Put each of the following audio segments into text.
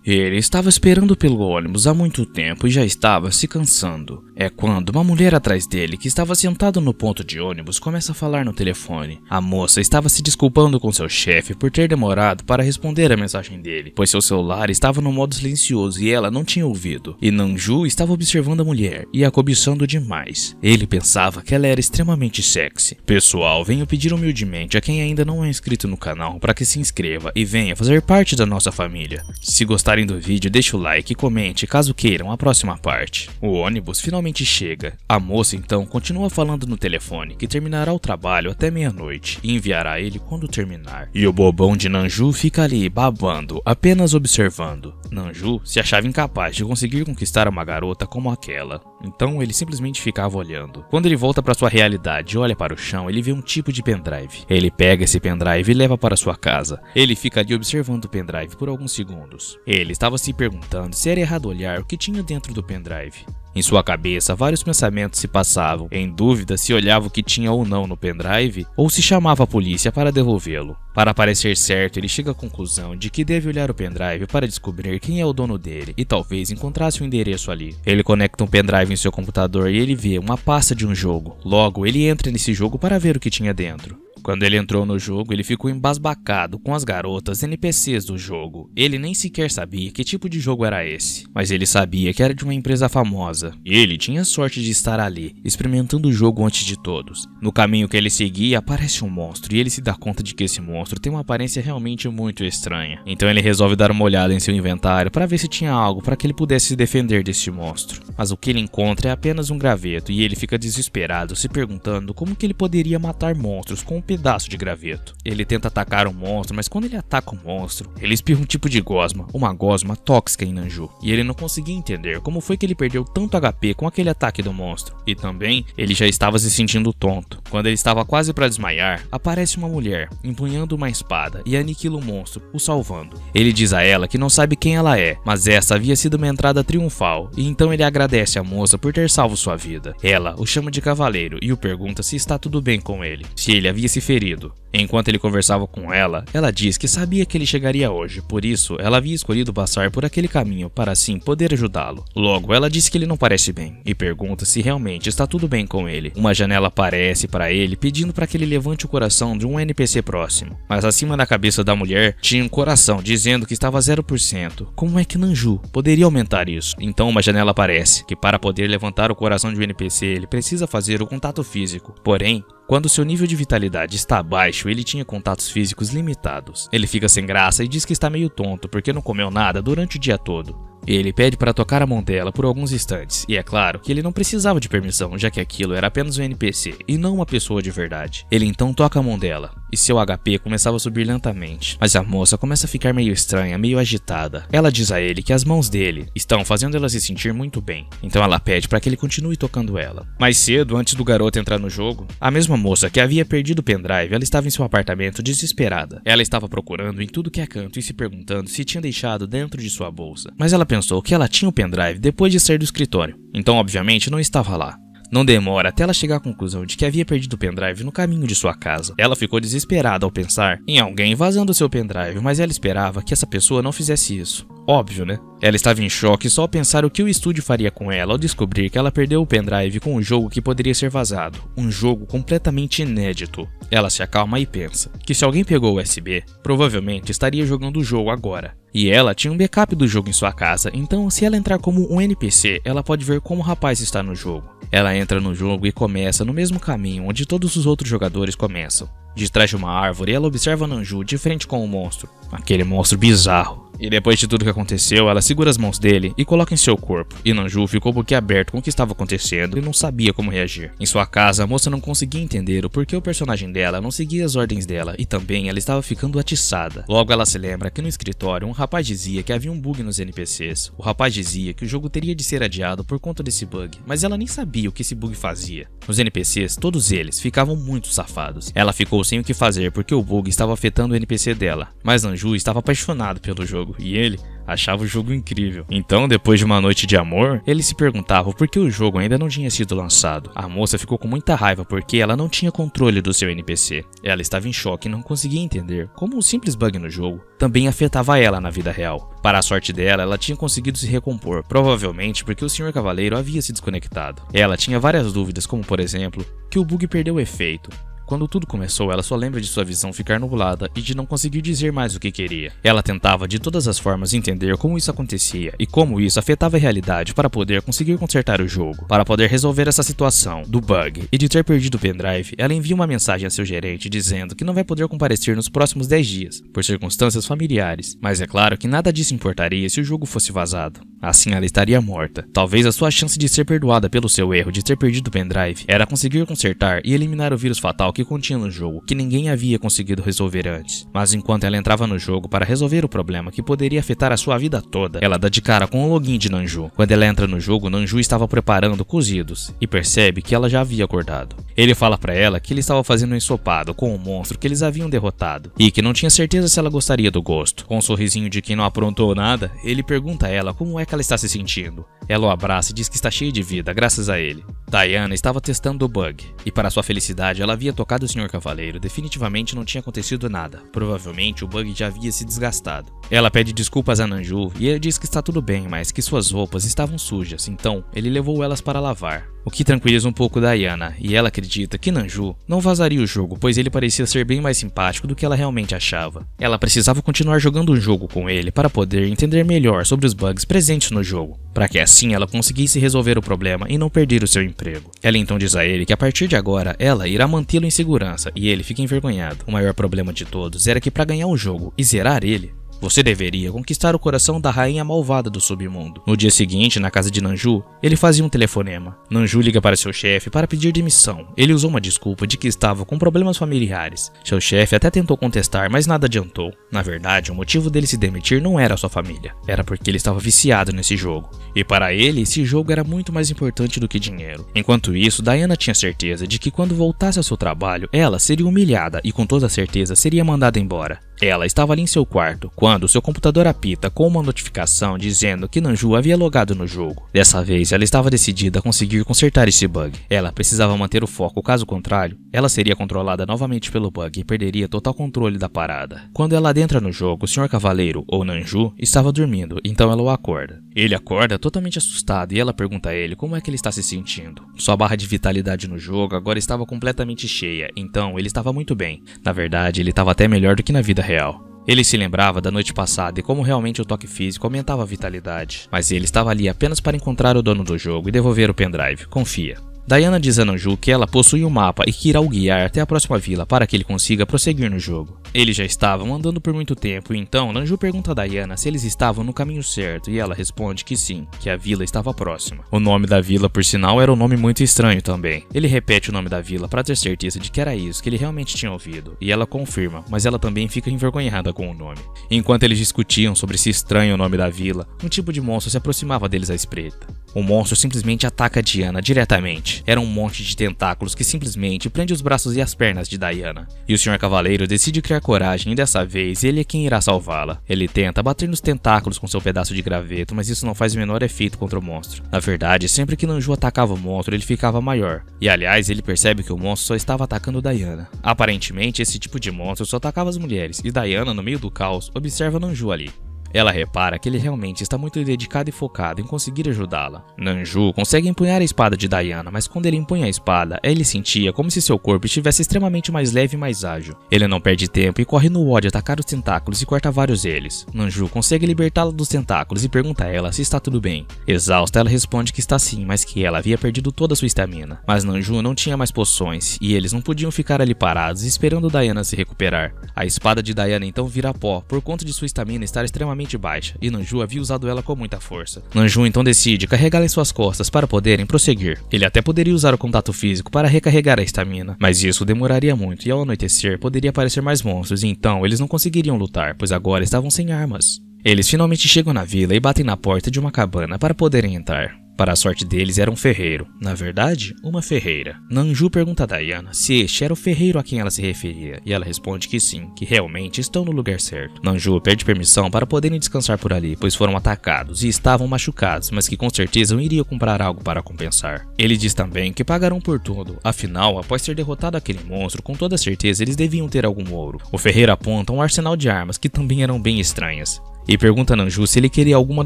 Ele estava esperando pelo ônibus há muito tempo e já estava se cansando. É quando uma mulher atrás dele, que estava sentada no ponto de ônibus, começa a falar no telefone. A moça estava se desculpando com seu chefe por ter demorado para responder a mensagem dele, pois seu celular estava no modo silencioso e ela não tinha ouvido. E Nanju estava observando a mulher e a cobiçando demais. Ele pensava que ela era extremamente sexy. Pessoal, venho pedir humildemente a quem ainda não é inscrito no canal para que se inscreva e venha fazer parte da nossa família. Se gostarem do vídeo, deixe o like e comente caso queiram a próxima parte. O ônibus finalmente chega. A moça então continua falando no telefone que terminará o trabalho até meia-noite e enviará ele quando terminar. E o bobão de Nanju fica ali babando, apenas observando. Nanju se achava incapaz de conseguir conquistar uma garota como aquela, então ele simplesmente ficava olhando. Quando ele volta para sua realidade e olha para o chão, ele vê um tipo de pendrive. Ele pega esse pendrive e leva para sua casa. Ele fica ali observando o pendrive por alguns segundos. Ele estava se perguntando se era errado olhar o que tinha dentro do pendrive. Em sua cabeça, vários pensamentos se passavam, em dúvida se olhava o que tinha ou não no pendrive, ou se chamava a polícia para devolvê-lo. Para parecer certo, ele chega à conclusão de que deve olhar o pendrive para descobrir quem é o dono dele e talvez encontrasse o endereço ali. Ele conecta um pendrive em seu computador e ele vê uma pasta de um jogo. Logo, ele entra nesse jogo para ver o que tinha dentro. Quando ele entrou no jogo, ele ficou embasbacado com as garotas NPCs do jogo. Ele nem sequer sabia que tipo de jogo era esse, mas ele sabia que era de uma empresa famosa. E ele tinha sorte de estar ali, experimentando o jogo antes de todos. No caminho que ele seguia, aparece um monstro e ele se dá conta de que esse monstro tem uma aparência realmente muito estranha. Então ele resolve dar uma olhada em seu inventário para ver se tinha algo para que ele pudesse se defender desse monstro. Mas o que ele encontra é apenas um graveto e ele fica desesperado, se perguntando como que ele poderia matar monstros com um pedaço de graveto. Ele tenta atacar o monstro, mas quando ele ataca o monstro, ele espirra um tipo de gosma, uma gosma tóxica em Nanju. E ele não conseguia entender como foi que ele perdeu tanto HP com aquele ataque do monstro. E também, ele já estava se sentindo tonto. Quando ele estava quase para desmaiar, aparece uma mulher, empunhando uma espada, e aniquila o monstro, o salvando. Ele diz a ela que não sabe quem ela é, mas essa havia sido uma entrada triunfal, e então ele agradece a moça por ter salvo sua vida. Ela o chama de cavaleiro e o pergunta se está tudo bem com ele, se ele havia se ferido. Enquanto ele conversava com ela diz que sabia que ele chegaria hoje, por isso ela havia escolhido passar por aquele caminho para assim poder ajudá-lo. Logo, ela diz que ele não parece bem e pergunta se realmente está tudo bem com ele. Uma janela aparece para ele pedindo para que ele levante o coração de um NPC próximo, mas acima da cabeça da mulher tinha um coração dizendo que estava 0%. Como é que Nanju poderia aumentar isso? Então uma janela aparece que para poder levantar o coração de um NPC ele precisa fazer o contato físico, porém quando seu nível de vitalidade está baixo, ele tinha contatos físicos limitados. Ele fica sem graça e diz que está meio tonto porque não comeu nada durante o dia todo. Ele pede para tocar a mão dela por alguns instantes, e é claro que ele não precisava de permissão, já que aquilo era apenas um NPC e não uma pessoa de verdade. Ele então toca a mão dela, e seu HP começava a subir lentamente, mas a moça começa a ficar meio estranha, meio agitada. Ela diz a ele que as mãos dele estão fazendo ela se sentir muito bem, então ela pede para que ele continue tocando ela. Mais cedo, antes do garoto entrar no jogo, a mesma moça que havia perdido o pendrive, ela estava em seu apartamento desesperada. Ela estava procurando em tudo que é canto e se perguntando se tinha deixado dentro de sua bolsa, mas ela pensou que ela tinha o pendrive depois de sair do escritório, então obviamente não estava lá. Não demora até ela chegar à conclusão de que havia perdido o pendrive no caminho de sua casa. Ela ficou desesperada ao pensar em alguém vazando seu pendrive, mas ela esperava que essa pessoa não fizesse isso. Óbvio, né? Ela estava em choque só ao pensar o que o estúdio faria com ela ao descobrir que ela perdeu o pendrive com um jogo que poderia ser vazado. Um jogo completamente inédito. Ela se acalma e pensa que se alguém pegou o USB, provavelmente estaria jogando o jogo agora. E ela tinha um backup do jogo em sua casa, então se ela entrar como um NPC, ela pode ver como o rapaz está no jogo. Ela entra no jogo e começa no mesmo caminho onde todos os outros jogadores começam. De trás de uma árvore, ela observa Nanju de frente com o monstro. Aquele monstro bizarro. E depois de tudo que aconteceu, ela segura as mãos dele e coloca em seu corpo. E Nanju ficou boquiaberto com o que estava acontecendo e não sabia como reagir. Em sua casa, a moça não conseguia entender o porquê o personagem dela não seguia as ordens dela e também ela estava ficando atiçada. Logo ela se lembra que no escritório um rapaz dizia que havia um bug nos NPCs. O rapaz dizia que o jogo teria de ser adiado por conta desse bug, mas ela nem sabia o que esse bug fazia. Os NPCs, todos eles, ficavam muito safados. Ela ficou sem o que fazer porque o bug estava afetando o NPC dela, mas Nanju estava apaixonado pelo jogo e ele achava o jogo incrível. Então, depois de uma noite de amor, eles se perguntavam por que o jogo ainda não tinha sido lançado. A moça ficou com muita raiva porque ela não tinha controle do seu NPC. Ela estava em choque e não conseguia entender como um simples bug no jogo também afetava ela na vida real. Para a sorte dela, ela tinha conseguido se recompor, provavelmente porque o Sr. Cavaleiro havia se desconectado. Ela tinha várias dúvidas, como por exemplo, que o bug perdeu o efeito. Quando tudo começou, ela só lembra de sua visão ficar nublada e de não conseguir dizer mais o que queria. Ela tentava de todas as formas entender como isso acontecia e como isso afetava a realidade para poder conseguir consertar o jogo. Para poder resolver essa situação do bug e de ter perdido o pendrive, ela envia uma mensagem a seu gerente dizendo que não vai poder comparecer nos próximos 10 dias, por circunstâncias familiares. Mas é claro que nada disso importaria se o jogo fosse vazado. Assim ela estaria morta. Talvez a sua chance de ser perdoada pelo seu erro de ter perdido o pendrive era conseguir consertar e eliminar o vírus fatal que continha no jogo, que ninguém havia conseguido resolver antes. Mas enquanto ela entrava no jogo para resolver o problema que poderia afetar a sua vida toda, ela dá de cara com o login de Nanju. Quando ela entra no jogo, Nanju estava preparando cozidos e percebe que ela já havia acordado. Ele fala para ela que ele estava fazendo um ensopado com o monstro que eles haviam derrotado e que não tinha certeza se ela gostaria do gosto. Com um sorrisinho de quem não aprontou nada, ele pergunta a ela como é que ela está se sentindo. Ela o abraça e diz que está cheia de vida graças a ele. Diana estava testando o bug e, para sua felicidade, ela havia tocado o Sr. Cavaleiro. Definitivamente não tinha acontecido nada. Provavelmente o bug já havia se desgastado. Ela pede desculpas a Nanju e ele diz que está tudo bem, mas que suas roupas estavam sujas, então ele levou elas para lavar. O que tranquiliza um pouco Diana, e ela acredita que Nanju não vazaria o jogo, pois ele parecia ser bem mais simpático do que ela realmente achava. Ela precisava continuar jogando o jogo com ele para poder entender melhor sobre os bugs presentes no jogo, para que assim ela conseguisse resolver o problema e não perder o seu emprego. Ela então diz a ele que a partir de agora ela irá mantê-lo em segurança e ele fica envergonhado. O maior problema de todos era que para ganhar o jogo e zerar ele, você deveria conquistar o coração da rainha malvada do submundo. No dia seguinte, na casa de Nanju, ele fazia um telefonema. Nanju liga para seu chefe para pedir demissão. Ele usou uma desculpa de que estava com problemas familiares. Seu chefe até tentou contestar, mas nada adiantou. Na verdade, o motivo dele se demitir não era sua família. Era porque ele estava viciado nesse jogo. E para ele, esse jogo era muito mais importante do que dinheiro. Enquanto isso, Diana tinha certeza de que quando voltasse ao seu trabalho, ela seria humilhada e com toda certeza seria mandada embora. Ela estava ali em seu quarto, quando seu computador apita com uma notificação dizendo que Nanju havia logado no jogo. Dessa vez, ela estava decidida a conseguir consertar esse bug. Ela precisava manter o foco, caso contrário, ela seria controlada novamente pelo bug e perderia total controle da parada. Quando ela adentra no jogo, o Sr. Cavaleiro, ou Nanju, estava dormindo, então ela o acorda. Ele acorda totalmente assustado e ela pergunta a ele como é que ele está se sentindo. Sua barra de vitalidade no jogo agora estava completamente cheia, então ele estava muito bem. Na verdade, ele estava até melhor do que na vida real. Ele se lembrava da noite passada e como realmente o toque físico aumentava a vitalidade, mas ele estava ali apenas para encontrar o dono do jogo e devolver o pendrive. Confia. Diana diz a Nanju que ela possui um mapa e que irá o guiar até a próxima vila para que ele consiga prosseguir no jogo. Eles já estavam andando por muito tempo e então Nanju pergunta a Diana se eles estavam no caminho certo e ela responde que sim, que a vila estava próxima. O nome da vila, por sinal, era um nome muito estranho também. Ele repete o nome da vila para ter certeza de que era isso que ele realmente tinha ouvido e ela confirma, mas ela também fica envergonhada com o nome. Enquanto eles discutiam sobre esse estranho nome da vila, um tipo de monstro se aproximava deles à espreita. O monstro simplesmente ataca Diana diretamente. Era um monte de tentáculos que simplesmente prende os braços e as pernas de Diana. E o Sr. Cavaleiro decide criar coragem e dessa vez ele é quem irá salvá-la. Ele tenta bater nos tentáculos com seu pedaço de graveto, mas isso não faz o menor efeito contra o monstro. Na verdade, sempre que Nanju atacava o monstro, ele ficava maior. E aliás, ele percebe que o monstro só estava atacando Diana. Aparentemente, esse tipo de monstro só atacava as mulheres, e Diana, no meio do caos, observa Nanju ali. Ela repara que ele realmente está muito dedicado e focado em conseguir ajudá-la. Nanju consegue empunhar a espada de Diana, mas quando ele empunha a espada, ele sentia como se seu corpo estivesse extremamente mais leve e mais ágil. Ele não perde tempo e corre no ódio atacar os tentáculos e corta vários deles. Nanju consegue libertá-la dos tentáculos e pergunta a ela se está tudo bem. Exausta, ela responde que está sim, mas que ela havia perdido toda a sua estamina. Mas Nanju não tinha mais poções e eles não podiam ficar ali parados esperando Diana se recuperar. A espada de Diana então vira pó por conta de sua estamina estar extremamente baixa, e Nanju havia usado ela com muita força. Nanju então decide carregá-la em suas costas para poderem prosseguir. Ele até poderia usar o contato físico para recarregar a estamina, mas isso demoraria muito e ao anoitecer poderia aparecer mais monstros e então eles não conseguiriam lutar, pois agora estavam sem armas. Eles finalmente chegam na vila e batem na porta de uma cabana para poderem entrar. Para a sorte deles, era um ferreiro. Na verdade, uma ferreira. Nanju pergunta a Diana se este era o ferreiro a quem ela se referia, e ela responde que sim, que realmente estão no lugar certo. Nanju pede permissão para poderem descansar por ali, pois foram atacados e estavam machucados, mas que com certeza iriam comprar algo para compensar. Ele diz também que pagarão por tudo, afinal, após ter derrotado aquele monstro, com toda certeza eles deviam ter algum ouro. O ferreiro aponta um arsenal de armas que também eram bem estranhas. E pergunta a Nanju se ele queria alguma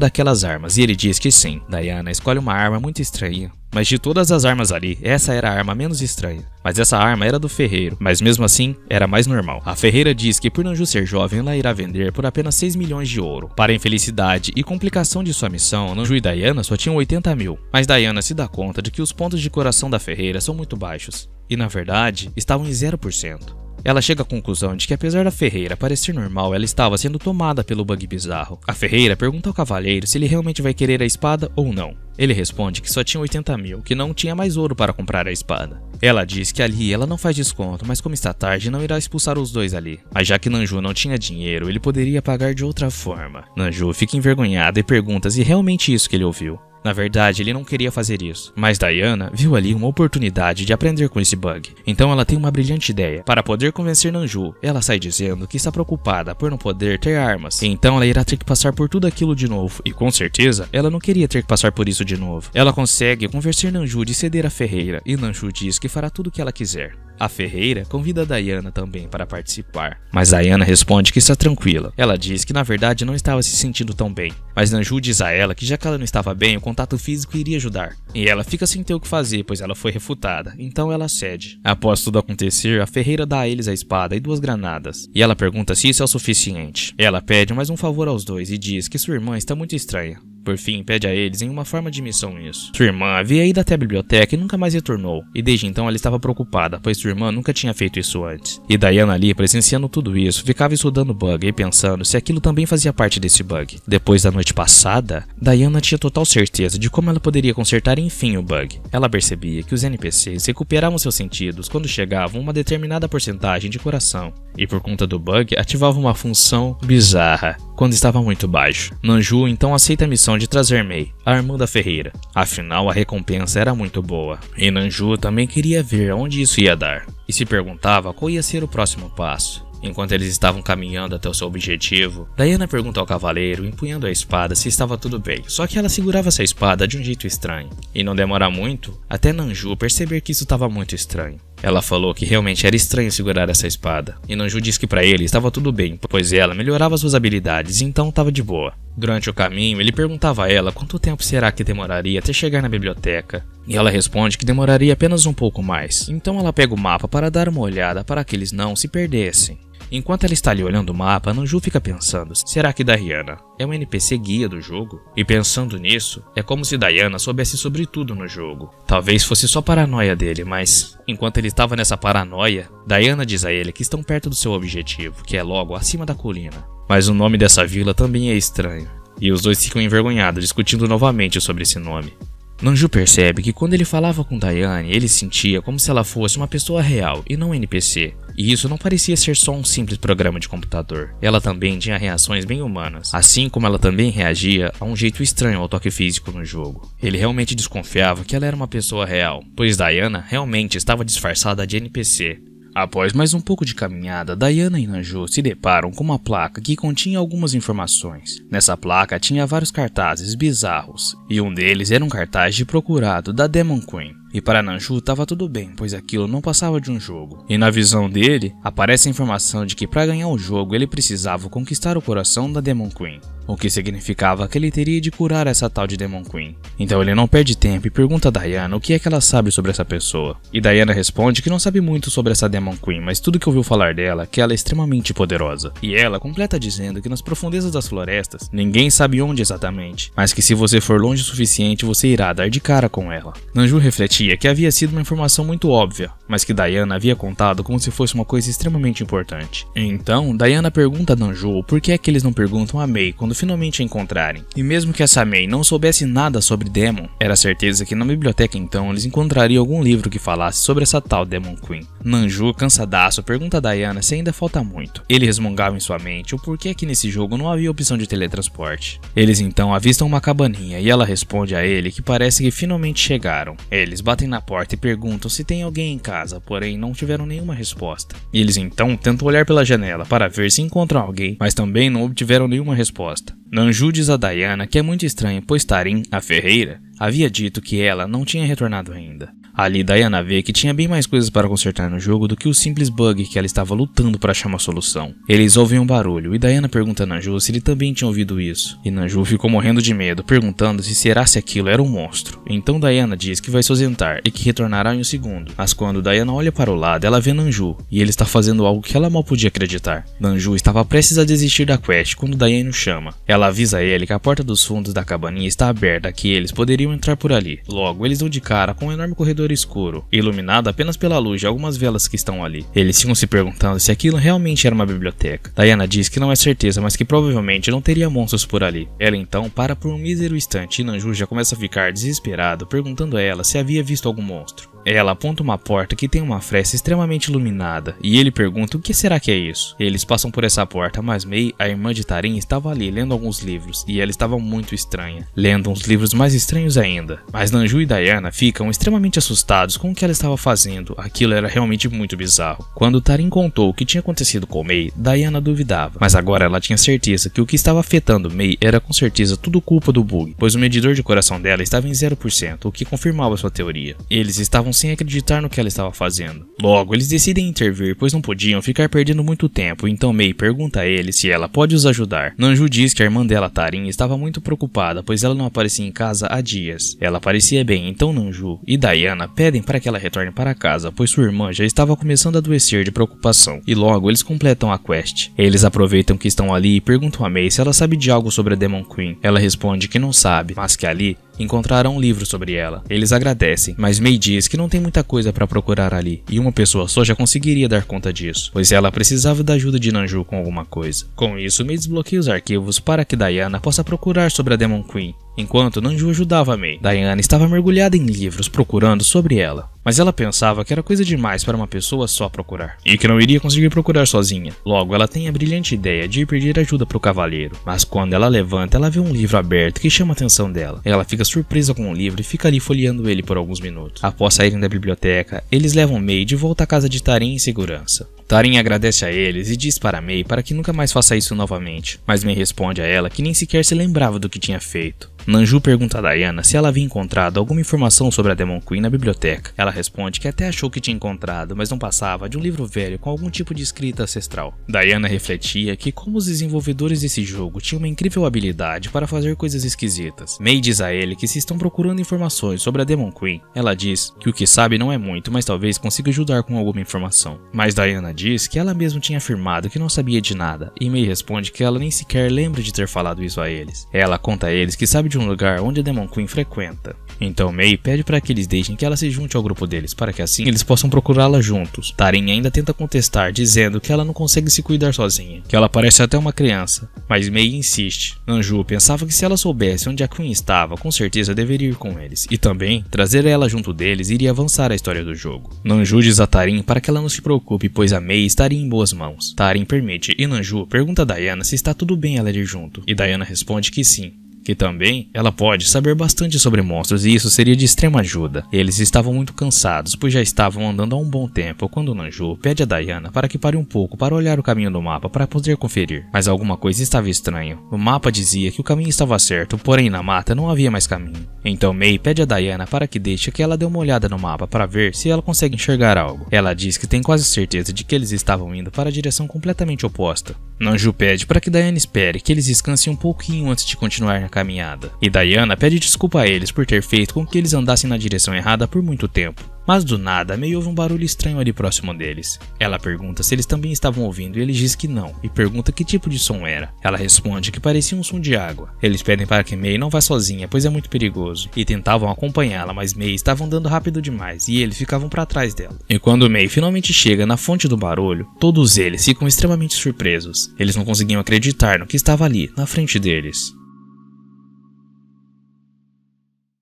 daquelas armas, e ele diz que sim. Diana escolhe uma arma muito estranha. Mas de todas as armas ali, essa era a arma menos estranha. Mas essa arma era do ferreiro, mas mesmo assim, era mais normal. A ferreira diz que por Nanju ser jovem, ela irá vender por apenas 6 milhões de ouro. Para a infelicidade e complicação de sua missão, Nanju e Diana só tinham 80 mil. Mas Diana se dá conta de que os pontos de coração da ferreira são muito baixos. E na verdade, estavam em 0%. Ela chega à conclusão de que apesar da ferreira parecer normal, ela estava sendo tomada pelo bug bizarro. A ferreira pergunta ao cavaleiro se ele realmente vai querer a espada ou não. Ele responde que só tinha 80 mil, que não tinha mais ouro para comprar a espada. Ela diz que ali ela não faz desconto, mas como está tarde, não irá expulsar os dois ali. Mas já que Nanju não tinha dinheiro, ele poderia pagar de outra forma. Nanju fica envergonhada e pergunta se realmente isso que ele ouviu. Na verdade, ele não queria fazer isso, mas Diana viu ali uma oportunidade de aprender com esse bug. Então ela tem uma brilhante ideia. Para poder convencer Nanju, ela sai dizendo que está preocupada por não poder ter armas. Então ela irá ter que passar por tudo aquilo de novo, e com certeza, ela não queria ter que passar por isso de novo. Ela consegue convencer Nanju de ceder à ferreira, e Nanju diz que fará tudo o que ela quiser. A ferreira convida a Diana também para participar, mas Diana responde que está tranquila. Ela diz que na verdade não estava se sentindo tão bem, mas Nanju diz a ela que já que ela não estava bem, o contato físico iria ajudar. E ela fica sem ter o que fazer, pois ela foi refutada, então ela cede. Após tudo acontecer, a ferreira dá a eles a espada e 2 granadas, e ela pergunta se isso é o suficiente. Ela pede mais um favor aos dois e diz que sua irmã está muito estranha. Por fim, pede a eles em uma forma de missão isso. Sua irmã havia ido até a biblioteca e nunca mais retornou, e desde então ela estava preocupada, pois sua irmã nunca tinha feito isso antes. E Diana ali, presenciando tudo isso, ficava estudando o bug e pensando se aquilo também fazia parte desse bug. Depois da noite passada, Diana tinha total certeza de como ela poderia consertar enfim o bug. Ela percebia que os NPCs recuperavam seus sentidos quando chegavam a uma determinada porcentagem de coração, e por conta do bug, ativava uma função bizarra quando estava muito baixo. Nanju então aceita a missão de trazer Mei, a irmã da ferreira. Afinal, a recompensa era muito boa. E Nanju também queria ver onde isso ia dar, e se perguntava qual ia ser o próximo passo. Enquanto eles estavam caminhando até o seu objetivo, Diana pergunta ao cavaleiro, empunhando a espada, se estava tudo bem. Só que ela segurava essa espada de um jeito estranho. E não demora muito até Nanju perceber que isso estava muito estranho. Ela falou que realmente era estranho segurar essa espada, e Nanju disse que para ele estava tudo bem, pois ela melhorava suas habilidades e então estava de boa. Durante o caminho, ele perguntava a ela quanto tempo será que demoraria até chegar na biblioteca, e ela responde que demoraria apenas um pouco mais. Então ela pega o mapa para dar uma olhada para que eles não se perdessem. Enquanto ela está ali olhando o mapa, Nanju fica pensando, será que Diana é um NPC guia do jogo? E pensando nisso, é como se Diana soubesse sobre tudo no jogo. Talvez fosse só paranoia dele, mas enquanto ele estava nessa paranoia, Diana diz a ele que estão perto do seu objetivo, que é logo acima da colina. Mas o nome dessa vila também é estranho, e os dois ficam envergonhados discutindo novamente sobre esse nome. Nanju percebe que quando ele falava com Diana, ele sentia como se ela fosse uma pessoa real e não um NPC. E isso não parecia ser só um simples programa de computador. Ela também tinha reações bem humanas, assim como ela também reagia a um jeito estranho ao toque físico no jogo. Ele realmente desconfiava que ela era uma pessoa real, pois Diana realmente estava disfarçada de NPC. Após mais um pouco de caminhada, Diana e Nanju se deparam com uma placa que continha algumas informações. Nessa placa tinha vários cartazes bizarros, e um deles era um cartaz de procurado da Demon Queen. E para Nanju estava tudo bem, pois aquilo não passava de um jogo. E na visão dele, aparece a informação de que para ganhar o jogo ele precisava conquistar o coração da Demon Queen, o que significava que ele teria de curar essa tal de Demon Queen. Então ele não perde tempo e pergunta a Diana o que é que ela sabe sobre essa pessoa. E Diana responde que não sabe muito sobre essa Demon Queen, mas tudo que ouviu falar dela é que ela é extremamente poderosa. E ela completa dizendo que nas profundezas das florestas, ninguém sabe onde exatamente, mas que se você for longe o suficiente você irá dar de cara com ela. Nanju refletia que havia sido uma informação muito óbvia, mas que Diana havia contado como se fosse uma coisa extremamente importante. Então, Diana pergunta a Nanju por que é que eles não perguntam a Mei quando quando finalmente a encontrarem. E mesmo que essa Mei não soubesse nada sobre Demon, era certeza que na biblioteca então eles encontrariam algum livro que falasse sobre essa tal Demon Queen. Nanju, cansadaço, pergunta a Diana se ainda falta muito. Ele resmungava em sua mente o porquê que nesse jogo não havia opção de teletransporte. Eles então avistam uma cabaninha e ela responde a ele que parece que finalmente chegaram. Eles batem na porta e perguntam se tem alguém em casa, porém não tiveram nenhuma resposta. E eles então tentam olhar pela janela para ver se encontram alguém, mas também não obtiveram nenhuma resposta. Nanju diz a Diana que é muito estranho, pois Tarim, a ferreira, havia dito que ela não tinha retornado ainda. Ali Diana vê que tinha bem mais coisas para consertar no jogo do que o simples bug que ela estava lutando para achar uma solução. Eles ouvem um barulho e Diana pergunta a Nanju se ele também tinha ouvido isso. E Nanju ficou morrendo de medo, perguntando se aquilo era um monstro. Então Diana diz que vai se ausentar e que retornará em um segundo. Mas quando Diana olha para o lado, ela vê Nanju e ele está fazendo algo que ela mal podia acreditar. Nanju estava prestes a desistir da quest quando Diana o chama. Ela avisa ele que a porta dos fundos da cabaninha está aberta e que eles poderiam entrar por ali. Logo, eles dão de cara com um enorme corredor escuro, iluminado apenas pela luz de algumas velas que estão ali. Eles ficam se perguntando se aquilo realmente era uma biblioteca. Diana diz que não é certeza, mas que provavelmente não teria monstros por ali. Ela então para por um mísero instante e Nanju já começa a ficar desesperado, perguntando a ela se havia visto algum monstro. Ela aponta uma porta que tem uma fresta extremamente iluminada, e ele pergunta o que será que é isso. Eles passam por essa porta, mas Mei, a irmã de Tarim, estava ali lendo alguns livros, e ela estava muito estranha, lendo uns livros mais estranhos ainda. Mas Nanju e Diana ficam extremamente assustados com o que ela estava fazendo, aquilo era realmente muito bizarro. Quando Tarim contou o que tinha acontecido com Mei, Diana duvidava, mas agora ela tinha certeza que o que estava afetando Mei era com certeza tudo culpa do bug, pois o medidor de coração dela estava em 0%, o que confirmava sua teoria. Eles estavam sem acreditar no que ela estava fazendo. Logo, eles decidem intervir, pois não podiam ficar perdendo muito tempo, então Mei pergunta a ele se ela pode os ajudar. Nanju diz que a irmã dela, Tarim, estava muito preocupada, pois ela não aparecia em casa há dias. Ela parecia bem, então Nanju e Diana pedem para que ela retorne para casa, pois sua irmã já estava começando a adoecer de preocupação, e logo eles completam a quest. Eles aproveitam que estão ali e perguntam a Mei se ela sabe de algo sobre a Demon Queen. Ela responde que não sabe, mas que ali encontrarão um livro sobre ela. Eles agradecem, mas Mei diz que não tem muita coisa para procurar ali, e uma pessoa só já conseguiria dar conta disso, pois ela precisava da ajuda de Nanju com alguma coisa. Com isso, Mei desbloqueia os arquivos para que Diana possa procurar sobre a Demon Queen, enquanto Nanju ajudava Mei. Diana estava mergulhada em livros procurando sobre ela, mas ela pensava que era coisa demais para uma pessoa só procurar, e que não iria conseguir procurar sozinha. Logo, ela tem a brilhante ideia de ir pedir ajuda para o cavaleiro, mas quando ela levanta, ela vê um livro aberto que chama a atenção dela. Ela fica surpresa com o livro e fica ali folheando ele por alguns minutos. Após saírem da biblioteca, eles levam Mei de volta à casa de Tarim em segurança. Tarim agradece a eles e diz para Mei para que nunca mais faça isso novamente, mas Mei responde a ela que nem sequer se lembrava do que tinha feito. Nanju pergunta a Diana se ela havia encontrado alguma informação sobre a Demon Queen na biblioteca. Ela responde que até achou que tinha encontrado, mas não passava de um livro velho com algum tipo de escrita ancestral. Diana refletia que como os desenvolvedores desse jogo tinham uma incrível habilidade para fazer coisas esquisitas. Mei diz a ele que se estão procurando informações sobre a Demon Queen, ela diz que o que sabe não é muito, mas talvez consiga ajudar com alguma informação. Mas Diana diz que ela mesma tinha afirmado que não sabia de nada, e Mei responde que ela nem sequer lembra de ter falado isso a eles. Ela conta a eles que sabe de um lugar onde a Demon Queen frequenta. Então Mei pede para que eles deixem que ela se junte ao grupo deles, para que assim eles possam procurá-la juntos. Tarim ainda tenta contestar, dizendo que ela não consegue se cuidar sozinha, que ela parece até uma criança, mas Mei insiste. Nanju pensava que se ela soubesse onde a Queen estava, com certeza deveria ir com eles, e também trazer ela junto deles iria avançar a história do jogo. Nanju diz a Tarim para que ela não se preocupe, pois a Mei estaria em boas mãos. Tarim permite e Nanju pergunta a Diana se está tudo bem ela ir junto, e Diana responde que sim, que também ela pode saber bastante sobre monstros e isso seria de extrema ajuda. Eles estavam muito cansados, pois já estavam andando há um bom tempo, quando Nanju pede a Diana para que pare um pouco para olhar o caminho do mapa para poder conferir. Mas alguma coisa estava estranha. O mapa dizia que o caminho estava certo, porém na mata não havia mais caminho. Então Mei pede a Diana para que deixe que ela dê uma olhada no mapa para ver se ela consegue enxergar algo. Ela diz que tem quase certeza de que eles estavam indo para a direção completamente oposta. Nanju pede para que Diana espere que eles descansem um pouquinho antes de continuar na caminhada. E Diana pede desculpa a eles por ter feito com que eles andassem na direção errada por muito tempo. Mas do nada, May ouve um barulho estranho ali próximo deles. Ela pergunta se eles também estavam ouvindo e ele diz que não, e pergunta que tipo de som era. Ela responde que parecia um som de água. Eles pedem para que May não vá sozinha, pois é muito perigoso, e tentavam acompanhá-la, mas May estava andando rápido demais e eles ficavam para trás dela. E quando May finalmente chega na fonte do barulho, todos eles ficam extremamente surpresos. Eles não conseguiam acreditar no que estava ali, na frente deles.